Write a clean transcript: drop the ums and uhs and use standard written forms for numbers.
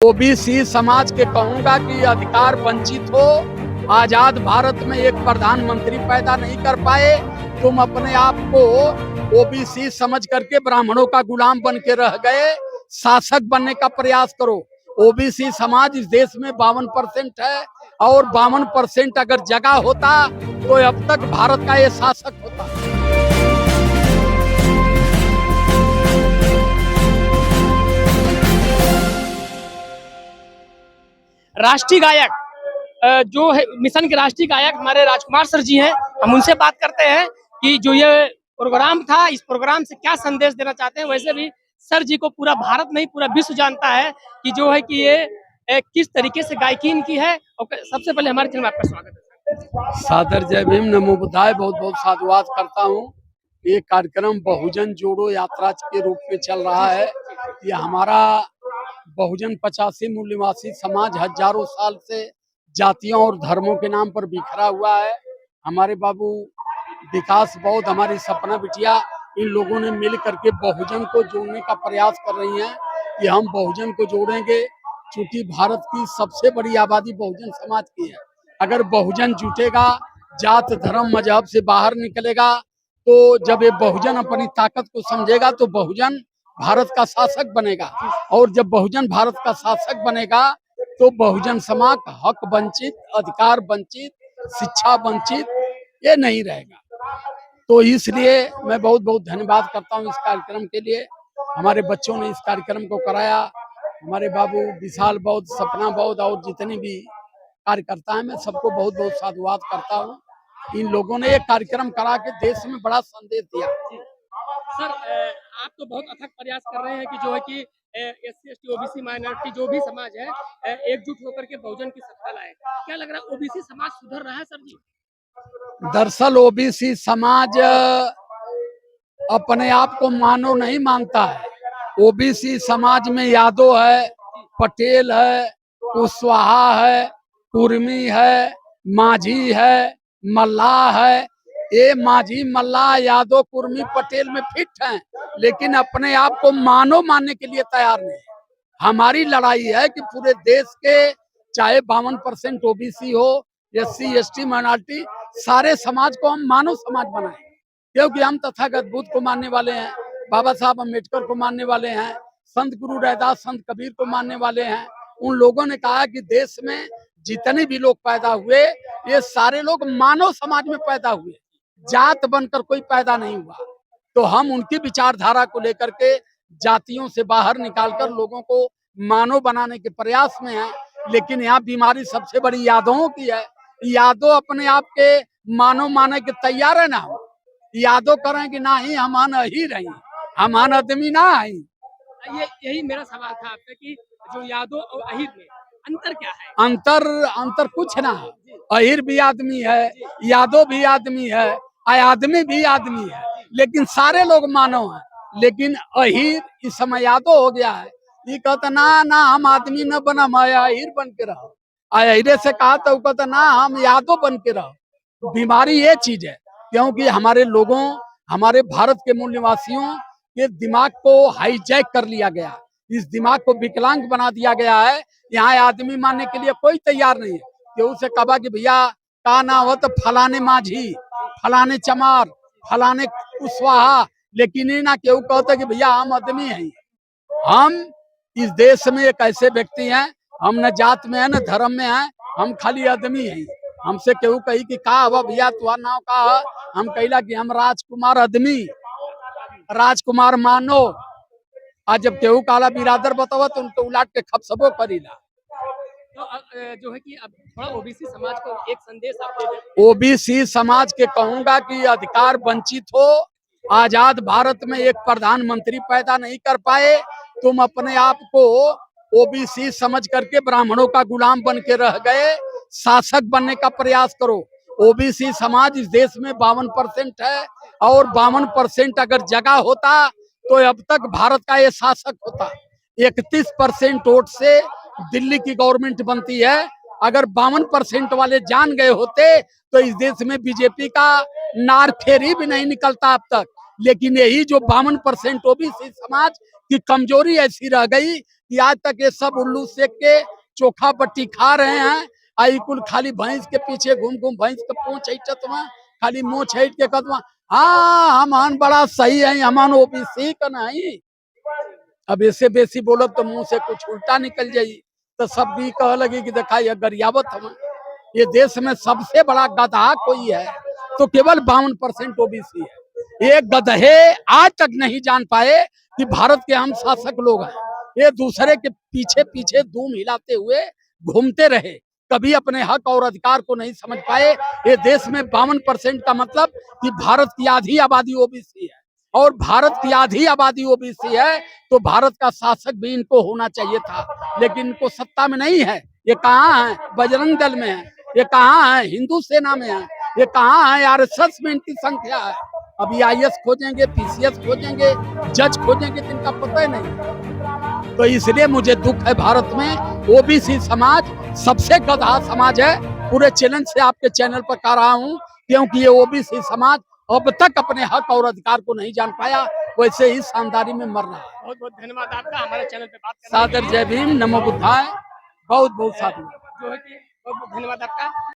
OBC समाज के कहूंगा कि अधिकार वंचित हो, आजाद भारत में एक प्रधानमंत्री पैदा नहीं कर पाए, तुम अपने आप को ओबीसी समझ करके ब्राह्मणों का गुलाम बन के रह गए, शासक बनने का प्रयास करो। ओबीसी समाज इस देश में 52% है और 52% अगर जगह होता तो अब तक भारत का ये शासक होता। राष्ट्रीय गायक जो है मिशन के राष्ट्रीय गायक हमारे राजकुमार सर जी हैं। हम उनसे बात करते हैं कि जो ये प्रोग्राम था, इस प्रोग्राम से क्या संदेश देना चाहते हैं। वैसे भी सर जी को पूरा भारत नहीं पूरा विश्व जानता है कि जो है कि ये किस तरीके से गायकी इनकी है। और सबसे पहले हमारे चैनल में आपका स्वागत है। सादर जय भीम, नमो बुद्धाय। बहुत बहुत साधुवाद करता हूँ। ये कार्यक्रम बहुजन जोड़ो यात्रा के रूप में चल रहा है। ये हमारा बहुजन 85 मूल निवासी समाज हजारों साल से जातियों और धर्मों के नाम पर बिखरा हुआ है। हमारे बाबू विकास बौद्ध, हमारी सपना बिटिया, इन लोगों ने मिल करके बहुजन को जोड़ने का प्रयास कर रही हैं कि हम बहुजन को जोड़ेंगे। चूंकि भारत की सबसे बड़ी आबादी बहुजन समाज की है, अगर बहुजन जुटेगा, जात धर्म मजहब से बाहर निकलेगा, तो जब ये बहुजन अपनी ताकत को समझेगा तो बहुजन भारत का शासक बनेगा। और जब बहुजन भारत का शासक बनेगा तो बहुजन समाज हक वंचित, अधिकार वंचित, शिक्षा वंचित ये नहीं रहेगा। तो इसलिए मैं बहुत बहुत धन्यवाद करता हूँ इस कार्यक्रम के लिए। हमारे बच्चों ने इस कार्यक्रम को कराया। हमारे बाबू विशाल बौद्ध, सपना बौद्ध और जितने भी कार्यकर्ता हैं, मैं सबको बहुत बहुत साधुवाद करता हूँ। इन लोगों ने एक कार्यक्रम करा के देश में बड़ा संदेश दिया। सर आप तो बहुत अथक प्रयास कर रहे हैं कि जो है कि SC ST OBC माइनॉरिटी जो भी समाज है एकजुट होकर के बहुजन की सत्ता लाए। क्या लग रहा है ओबीसी समाज सुधर रहा है सर जी? दरअसल ओबीसी समाज अपने आप को मानव नहीं मानता है। ओबीसी समाज में यादव है, पटेल है, कुशवाहा है, कुर्मी है, माझी है, मल्लाह है। ये माझी, मल्लाह, यादव, कुर्मी, पटेल में फिट हैं, लेकिन अपने आप को मानव मानने के लिए तैयार नहीं। हमारी लड़ाई है कि पूरे देश के चाहे 52% ओबीसी हो, SC ST माइनॉरिटी, सारे समाज को हम मानव समाज बनाएं। क्योंकि हम तथागत बुद्ध को मानने वाले हैं, बाबा साहब अम्बेडकर को मानने वाले हैं, संत गुरु रैदास, संत कबीर को मानने वाले हैं। उन लोगों ने कहा कि देश में जितने भी लोग पैदा हुए, ये सारे लोग मानव समाज में पैदा हुए, जात बनकर कोई पैदा नहीं हुआ। तो हम उनकी विचारधारा को लेकर के जातियों से बाहर निकालकर लोगों को मानव बनाने के प्रयास में हैं। लेकिन यहाँ बीमारी सबसे बड़ी यादवों की है। यादव अपने आप के मानव माने के तैयार है ना। यादव करें कि ना ही हम ही रही, हम आदमी ना आई। ये यही मेरा सवाल था आपसे कि जो यादव और अहिर में अंतर क्या है? अंतर कुछ ना है। अहिर भी आदमी है, यादव भी आदमी है, आदमी भी आदमी है, लेकिन सारे लोग मानव हैं। लेकिन अहिर इस समय यादव हो गया है। ये कहता ना ना हम आदमी न बना, मैं अहिर बन के रहो। अहिरे से कहा तो कहता ना हम यादव बन के रहो। बीमारी ये चीज है, क्योंकि हमारे लोगों, हमारे भारत के मूल निवासियों के दिमाग को हाईजैक कर लिया गया, इस दिमाग को विकलांग बना दिया गया है। यहाँ आदमी मानने के लिए कोई तैयार नहीं है। केहू से कहा कि भैया का ना हो तो फलाने माझी, फलाने चमार, फलाने कुशवाहा, लेकिन ये ना केहू कहते कि भैया हम आदमी हैं। हम इस देश में एक ऐसे व्यक्ति हैं, हम न जात में है न धर्म में है, हम खाली आदमी हैं। हमसे केहू कही कि का हुआ भैया तुम्हारा नाम का है, हम कहला कि हम राजकुमार आदमी, राजकुमार मानो। आज जब केहू काला बिरादर बतावा तो उनको उलाट के खपसबो करीला। तो जो है कि अब थोड़ा ओबीसी समाज को एक संदेश आप दे दें। ओबीसी समाज के कहूंगा कि अधिकार वंचित हो, आजाद भारत में एक प्रधानमंत्री पैदा नहीं कर पाए, तुम अपने आप को ओबीसी समझ करके ब्राह्मणों का गुलाम बन के रह गए, शासक बनने का प्रयास करो। ओबीसी समाज इस देश में 52% है और 52% अगर जगह होता तो अब तक भारत का ये शासक होता। 31% वोट से दिल्ली की गवर्नमेंट बनती है। अगर 52% वाले जान गए होते तो इस देश में बीजेपी का नार फेरी भी नहीं निकलता अब तक। लेकिन यही जो 52% ओबीसी समाज कि कमजोरी ऐसी रह गई कि आज तक ये सब उल्लू सेक के चोखा पट्टी खा रहे हैं। आई कुल खाली भैंस के पीछे घूम घूम भैंस के पूंछ ऐठतवा खाली मुंह छेट के कदमा हाँ हमान बड़ा सही है हमान ओबीसी का नहीं। अब इससे बेसी बोलब तो मुंह से कुछ उल्टा निकल जाई तो सब भी कह लगी कि देखा ये गरियावत हम ये देश में सबसे बड़ा गधा कोई है तो केवल 52% ओबीसी है। ये गधे आज तक नहीं जान पाए कि भारत के हम शासक लोग हैं। ये दूसरे के पीछे पीछे धूम हिलाते हुए घूमते रहे, कभी अपने हक और अधिकार को नहीं समझ पाए। ये देश में 52% का मतलब कि भारत की आधी आबादी ओबीसी है और भारत की आधी आबादी ओबीसी है तो भारत का शासक भी इनको होना चाहिए था, लेकिन इनको सत्ता में नहीं है। ये कहाँ है? बजरंग दल में है, ये कहाँ है? हिंदू सेना में है, ये कहाँ है? आरएसएस में इनकी संख्या है। अभी आईएएस खोजेंगे, पीसीएस खोजेंगे, जज खोजेंगे, तो इनका पता ही नहीं। तो इसलिए मुझे दुख है भारत में ओबीसी समाज सबसे गधा समाज है। पूरे चैलेंज से आपके चैनल पर कह रहा हूँ क्योंकि ये ओबीसी समाज अब तक अपने हक और अधिकार को नहीं जान पाया, वैसे ही शानदारी में मर रहा है। बहुत बहुत धन्यवाद आपका हमारे चैनल पे बात करने के सादर जय भीम, नमो बुद्धाय, बहुत बहुत साधु। लिए। जो है कि बहुत बहुत धन्यवाद आपका।